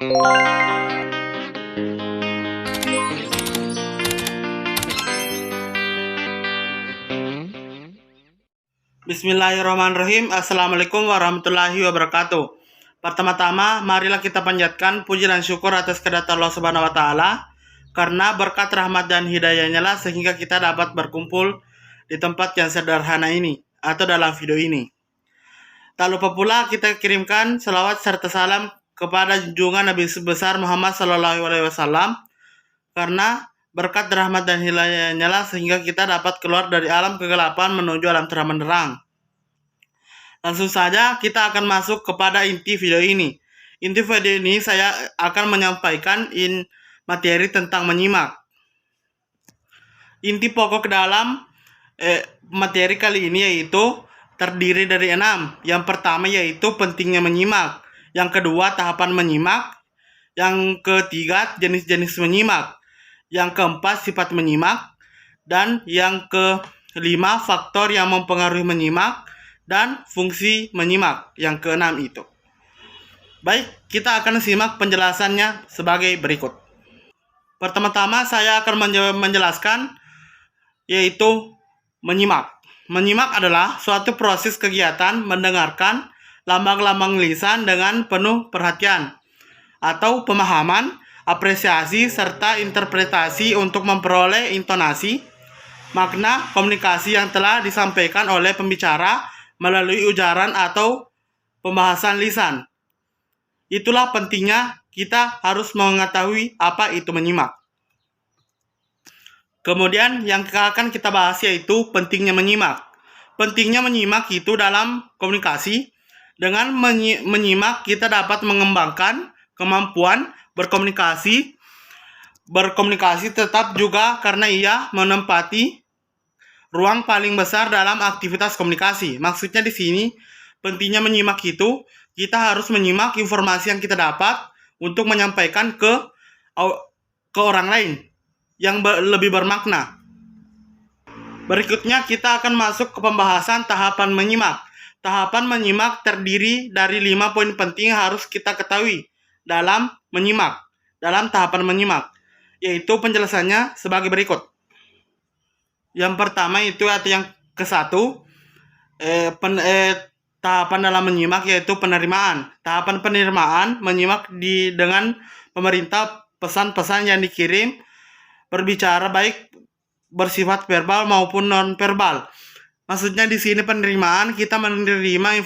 Bismillahirrahmanirrahim. Assalamualaikum warahmatullahi wabarakatuh. Pertama-tama, marilah kita panjatkan puji dan syukur atas kedatangan Allah Subhanahu wa taala, karena berkat rahmat dan hidayahnya lah sehingga kita dapat berkumpul di tempat yang sederhana ini atau dalam video ini. Tak lupa pula kita kirimkan selawat serta salam kepada junjungan Nabi besar Muhammad SAW, karena berkat rahmat dan hidayahnya lah sehingga kita dapat keluar dari alam kegelapan menuju alam terang benderang. Langsung saja kita akan masuk kepada inti video ini. Inti video ini saya akan menyampaikan materi tentang menyimak. Inti pokok dalam materi kali ini yaitu terdiri dari 6. Yang pertama yaitu pentingnya menyimak. Yang kedua tahapan menyimak. Yang ketiga jenis-jenis menyimak. Yang keempat sifat menyimak. Dan yang kelima faktor yang mempengaruhi menyimak. Dan fungsi menyimak yang keenam itu. Baik, kita akan simak penjelasannya sebagai berikut. Pertama-tama saya akan menjelaskan yaitu menyimak. Menyimak adalah suatu proses kegiatan mendengarkan lambang-lambang lisan dengan penuh perhatian atau pemahaman, apresiasi, serta interpretasi untuk memperoleh intonasi, makna komunikasi yang telah disampaikan oleh pembicara melalui ujaran atau pembahasan lisan. Itulah pentingnya kita harus mengetahui apa itu menyimak. Kemudian yang akan kita bahas yaitu pentingnya menyimak. Pentingnya menyimak itu dalam komunikasi. Dengan menyimak kita dapat mengembangkan kemampuan berkomunikasi tetap juga karena ia menempati ruang paling besar dalam aktivitas komunikasi. Maksudnya di sini pentingnya menyimak itu kita harus menyimak informasi yang kita dapat untuk menyampaikan ke orang lain yang lebih bermakna. Berikutnya kita akan masuk ke pembahasan tahapan menyimak. Tahapan menyimak terdiri dari 5 poin penting harus kita ketahui dalam menyimak, dalam tahapan menyimak, yaitu penjelasannya sebagai berikut. Yang pertama itu atau yang ke-1, tahapan dalam menyimak yaitu penerimaan. Tahapan penerimaan menyimak dengan pemerintah pesan-pesan yang dikirim berbicara baik bersifat verbal maupun non-verbal. Maksudnya di sini penerimaan, kita menerima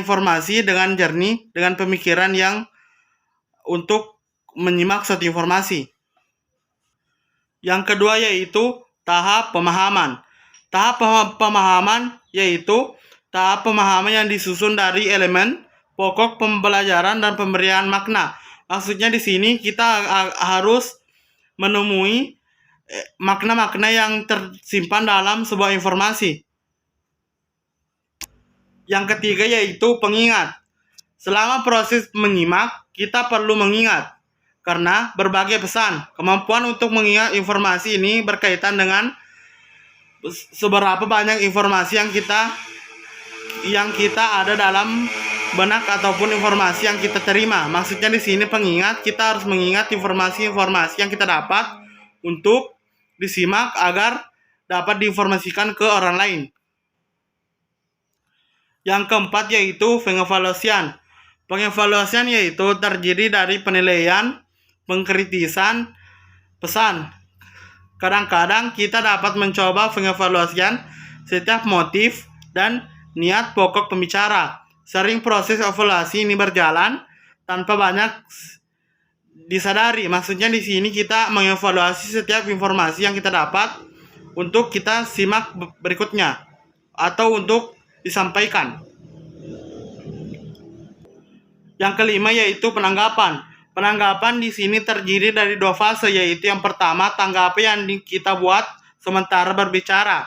informasi dengan jernih, dengan pemikiran yang untuk menyimak suatu informasi. Yang kedua yaitu tahap pemahaman. Tahap pemahaman yaitu tahap pemahaman yang disusun dari elemen pokok pembelajaran dan pemberian makna. Maksudnya di sini kita harus menemui makna-makna yang tersimpan dalam sebuah informasi. Yang ketiga yaitu pengingat. Selama proses menyimak, kita perlu mengingat karena berbagai pesan. Kemampuan untuk mengingat informasi ini berkaitan dengan seberapa banyak informasi yang kita ada dalam benak ataupun informasi yang kita terima. Maksudnya di sini pengingat, kita harus mengingat informasi-informasi yang kita dapat untuk disimak agar dapat diinformasikan ke orang lain. Yang keempat yaitu pengevaluasian. Pengevaluasian yaitu terdiri dari penilaian, pengkritisan, pesan. Kadang-kadang kita dapat mencoba pengevaluasian setiap motif dan niat pokok pembicara. Sering proses evaluasi ini berjalan tanpa banyak disadari. Maksudnya di sini kita mengevaluasi setiap informasi yang kita dapat untuk kita simak berikutnya atau untuk disampaikan. Yang kelima yaitu penanggapan. Penanggapan di sini terdiri dari 2 fase, yaitu yang pertama tanggapan yang kita buat sementara berbicara,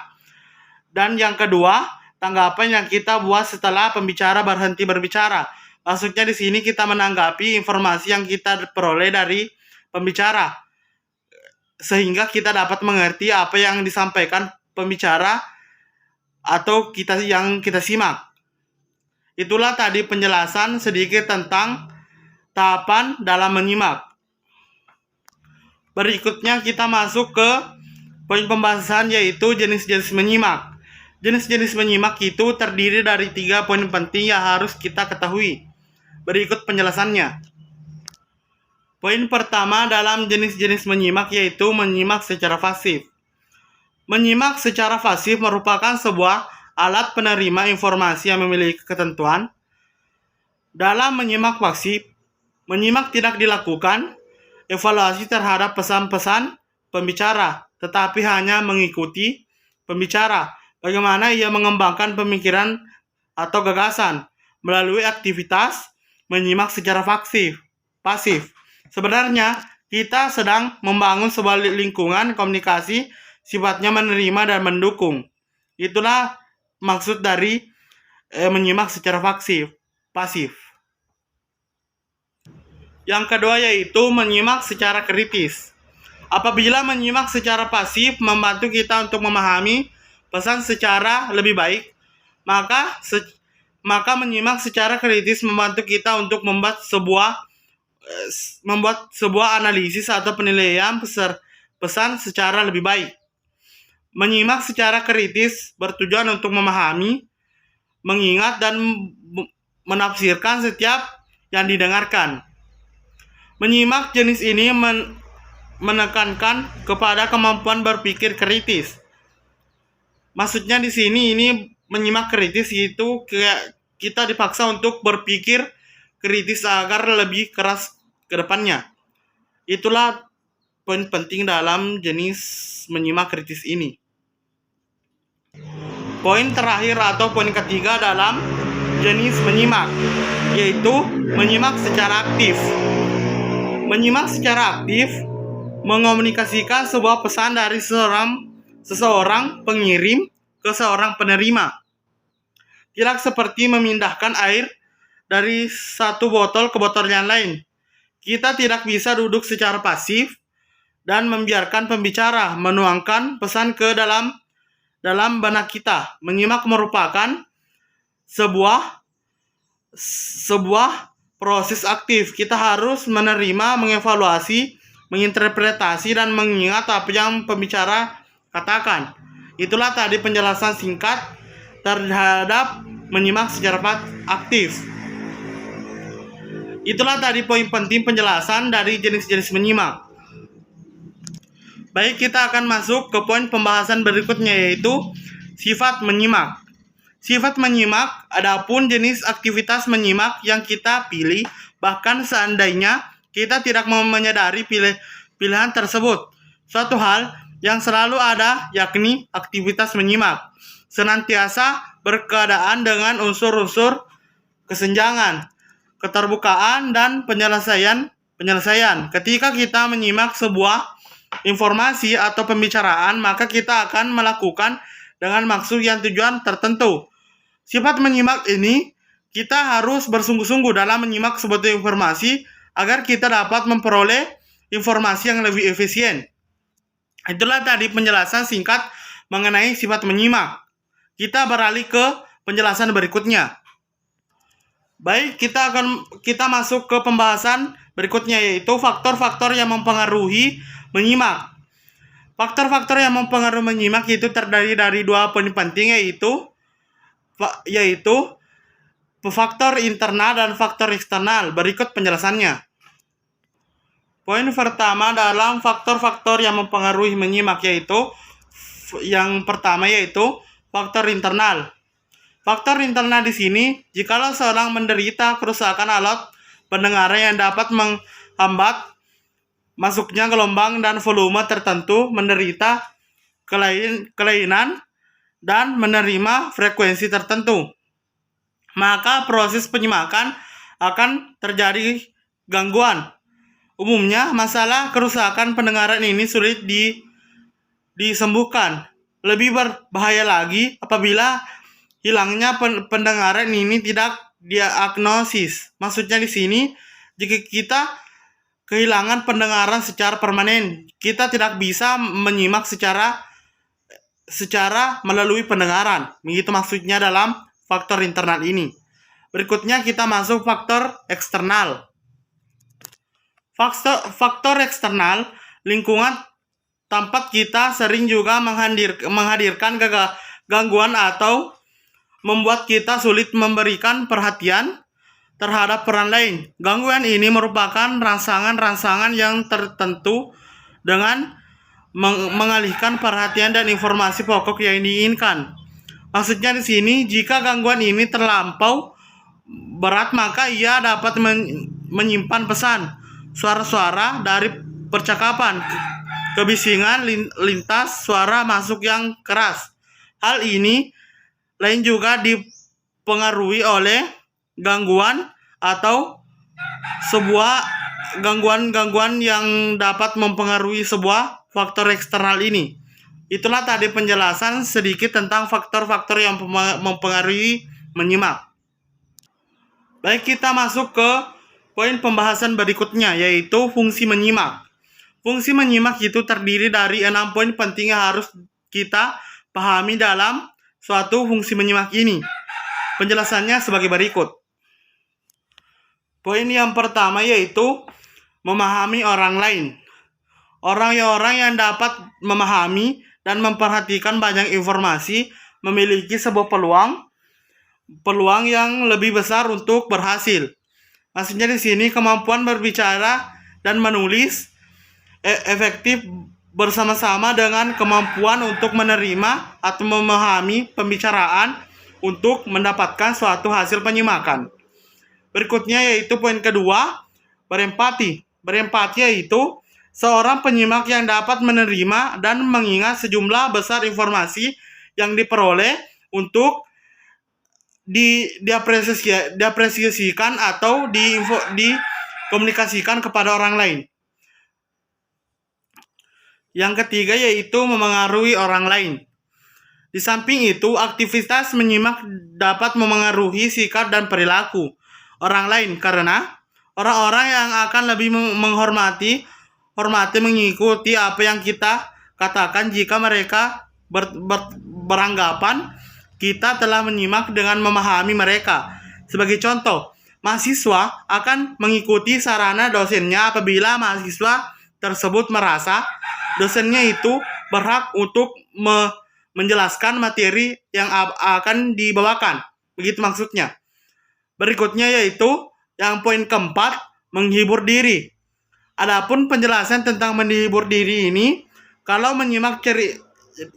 dan yang kedua tanggapan yang kita buat setelah pembicara berhenti berbicara. Maksudnya di sini kita menanggapi informasi yang kita peroleh dari pembicara sehingga kita dapat mengerti apa yang disampaikan pembicara atau yang kita simak. Itulah tadi penjelasan sedikit tentang tahapan dalam menyimak. Berikutnya kita masuk ke poin pembahasan, yaitu jenis-jenis menyimak. Jenis-jenis menyimak itu terdiri dari 3 poin penting yang harus kita ketahui. Berikut penjelasannya. Poin pertama dalam jenis-jenis menyimak yaitu menyimak secara pasif. Menyimak secara pasif merupakan sebuah alat penerima informasi yang memiliki ketentuan. Dalam menyimak pasif, menyimak tidak dilakukan evaluasi terhadap pesan-pesan pembicara, tetapi hanya mengikuti pembicara, bagaimana ia mengembangkan pemikiran atau gagasan melalui aktivitas menyimak secara pasif. Sebenarnya, kita sedang membangun sebuah lingkungan komunikasi sifatnya menerima dan mendukung. Itulah maksud dari menyimak secara pasif. Yang kedua yaitu menyimak secara kritis. Apabila menyimak secara pasif membantu kita untuk memahami pesan secara lebih baik, maka menyimak secara kritis membantu kita untuk membuat sebuah analisis atau penilaian pesan secara lebih baik. Menyimak secara kritis bertujuan untuk memahami, mengingat, dan menafsirkan setiap yang didengarkan. Menyimak jenis ini menekankan kepada kemampuan berpikir kritis. Maksudnya di sini ini menyimak kritis itu kita dipaksa untuk berpikir kritis agar lebih keras ke depannya. Itulah poin penting dalam jenis menyimak kritis ini. Poin terakhir atau poin ketiga dalam jenis menyimak yaitu menyimak secara aktif. Menyimak secara aktif mengomunikasikan sebuah pesan dari seseorang pengirim ke seorang penerima. Tidak seperti memindahkan air dari satu botol ke botol yang lain. Kita tidak bisa duduk secara pasif dan membiarkan pembicara menuangkan pesan ke dalam benak kita. Menyimak merupakan sebuah proses aktif. Kita harus menerima, mengevaluasi, menginterpretasi, dan mengingat apa yang pembicara katakan. Itulah tadi penjelasan singkat terhadap menyimak secara aktif. Itulah tadi poin penting penjelasan dari jenis-jenis menyimak. Baik, kita akan masuk ke poin pembahasan berikutnya yaitu sifat menyimak. Sifat menyimak, adapun jenis aktivitas menyimak yang kita pilih, bahkan seandainya kita tidak mau menyadari pilihan tersebut. Suatu hal yang selalu ada yakni aktivitas menyimak senantiasa berkeadaan dengan unsur-unsur kesenjangan, keterbukaan, dan penyelesaian. Ketika kita menyimak sebuah informasi atau pembicaraan, maka kita akan melakukan dengan maksud yang tujuan tertentu. Sifat menyimak ini, kita harus bersungguh-sungguh dalam menyimak sebuah informasi agar kita dapat memperoleh informasi yang lebih efisien. Itulah tadi penjelasan singkat mengenai sifat menyimak. Kita beralih ke penjelasan berikutnya. Baik, kita masuk ke pembahasan berikutnya yaitu faktor-faktor yang mempengaruhi menyimak. Faktor-faktor yang mempengaruhi menyimak itu terdiri dari 2 poin penting yaitu faktor internal dan faktor eksternal. Berikut penjelasannya. Poin pertama dalam faktor-faktor yang mempengaruhi menyimak yaitu yang pertama yaitu faktor internal. Faktor internal di sini, jikalau seorang menderita kerusakan alat pendengaran yang dapat menghambat masuknya gelombang dan volume tertentu, menderita kelainan dan menerima frekuensi tertentu, maka proses penyimakan akan terjadi gangguan. Umumnya, masalah kerusakan pendengaran ini sulit disembuhkan. Lebih berbahaya lagi apabila hilangnya pendengaran ini tidak diagnosis. Maksudnya di sini, jika kita kehilangan pendengaran secara permanen, kita tidak bisa menyimak secara melalui pendengaran. Begitu maksudnya dalam faktor internal ini. Berikutnya kita masuk faktor eksternal. Faktor eksternal, lingkungan tempat kita sering juga menghadirkan gangguan atau membuat kita sulit memberikan perhatian terhadap peran lain. Gangguan ini merupakan rangsangan-rangsangan yang tertentu dengan mengalihkan perhatian dan informasi pokok yang diinginkan. Maksudnya di sini, jika gangguan ini terlampau berat, maka ia dapat menyimpan pesan, suara-suara dari percakapan, kebisingan lintas suara masuk yang keras. Hal ini lain juga dipengaruhi oleh gangguan atau sebuah gangguan yang dapat mempengaruhi sebuah faktor eksternal ini. Itulah tadi penjelasan sedikit tentang faktor-faktor yang mempengaruhi menyimak. Baik, kita masuk ke poin pembahasan berikutnya, yaitu fungsi menyimak. Fungsi menyimak itu terdiri dari 6 poin penting yang harus kita pahami dalam suatu fungsi menyimak ini. Penjelasannya sebagai berikut. Poin yang pertama yaitu memahami orang lain. Orang-orang yang dapat memahami dan memperhatikan banyak informasi memiliki sebuah peluang yang lebih besar untuk berhasil. Maksudnya di sini kemampuan berbicara dan menulis efektif bersama-sama dengan kemampuan untuk menerima atau memahami pembicaraan untuk mendapatkan suatu hasil penyimakan. Berikutnya yaitu poin kedua, berempati. Berempati yaitu seorang penyimak yang dapat menerima dan mengingat sejumlah besar informasi yang diperoleh untuk diapresiasikan atau dikomunikasikan kepada orang lain. Yang ketiga yaitu memengaruhi orang lain. Di samping itu, aktivitas menyimak dapat memengaruhi sikap dan perilaku orang lain karena orang-orang yang akan lebih menghormati mengikuti apa yang kita katakan jika mereka beranggapan kita telah menyimak dengan memahami mereka. Sebagai contoh, mahasiswa akan mengikuti sarana dosennya apabila mahasiswa tersebut merasa dosennya itu berhak untuk menjelaskan materi yang akan dibawakan. Begitu maksudnya. Berikutnya yaitu yang poin keempat, menghibur diri. Adapun penjelasan tentang menghibur diri ini, kalau menyimak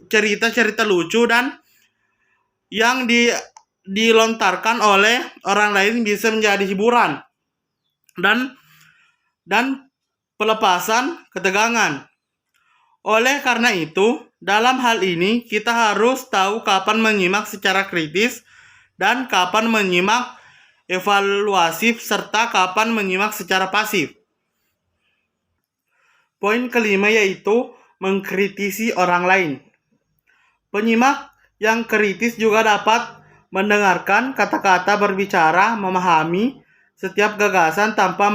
cerita-cerita lucu dan yang dilontarkan oleh orang lain bisa menjadi hiburan dan pelepasan ketegangan. Oleh karena itu, dalam hal ini kita harus tahu kapan menyimak secara kritis dan kapan menyimak evaluatif serta kapan menyimak secara pasif. Poin kelima yaitu mengkritisi orang lain. Penyimak yang kritis juga dapat mendengarkan kata-kata berbicara, memahami setiap gagasan tanpa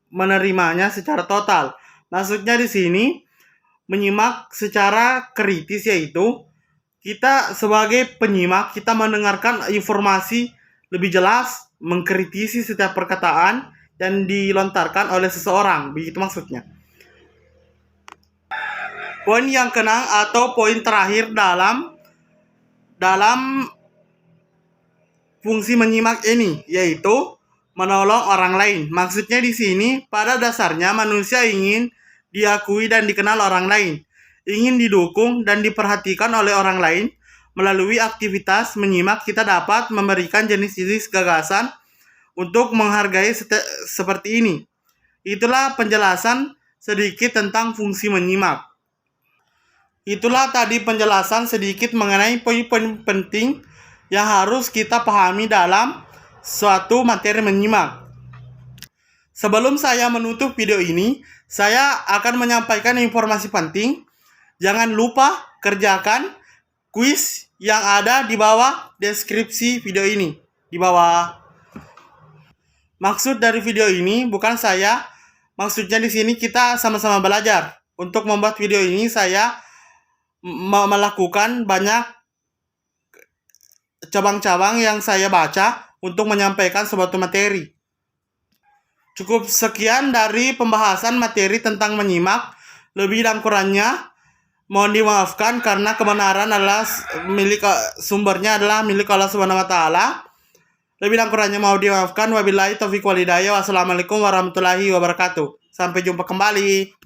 menerimanya secara total. Maksudnya di sini menyimak secara kritis yaitu kita sebagai penyimak kita mendengarkan informasi lebih jelas, mengkritisi setiap perkataan yang dilontarkan oleh seseorang, begitu maksudnya. Poin yang keenam atau poin terakhir dalam fungsi menyimak ini yaitu menolong orang lain. Maksudnya di sini pada dasarnya manusia ingin diakui dan dikenal orang lain, ingin didukung dan diperhatikan oleh orang lain. Melalui aktivitas menyimak kita dapat memberikan jenis-jenis gagasan untuk menghargai seperti ini. Itulah penjelasan sedikit tentang fungsi menyimak. Itulah tadi penjelasan sedikit mengenai poin-poin penting yang harus kita pahami dalam suatu materi menyimak. Sebelum saya menutup video ini, saya akan menyampaikan informasi penting. Jangan lupa kerjakan kuis yang ada di bawah deskripsi video ini. Di bawah. Maksud dari video ini bukan saya. Maksudnya di sini kita sama-sama belajar. Untuk membuat video ini saya melakukan banyak cabang-cabang yang saya baca untuk menyampaikan suatu materi. Cukup sekian dari pembahasan materi tentang menyimak. Lebih dan kurangnya mohon dimaafkan karena kebenaran adalah sumbernya adalah milik Allah Subhanahu wa taala. Lebih dan kurangnya mau dimaafkan. Wabillahi taufiq wal hidayah. Wassalamualaikum warahmatullahi wabarakatuh. Sampai jumpa kembali.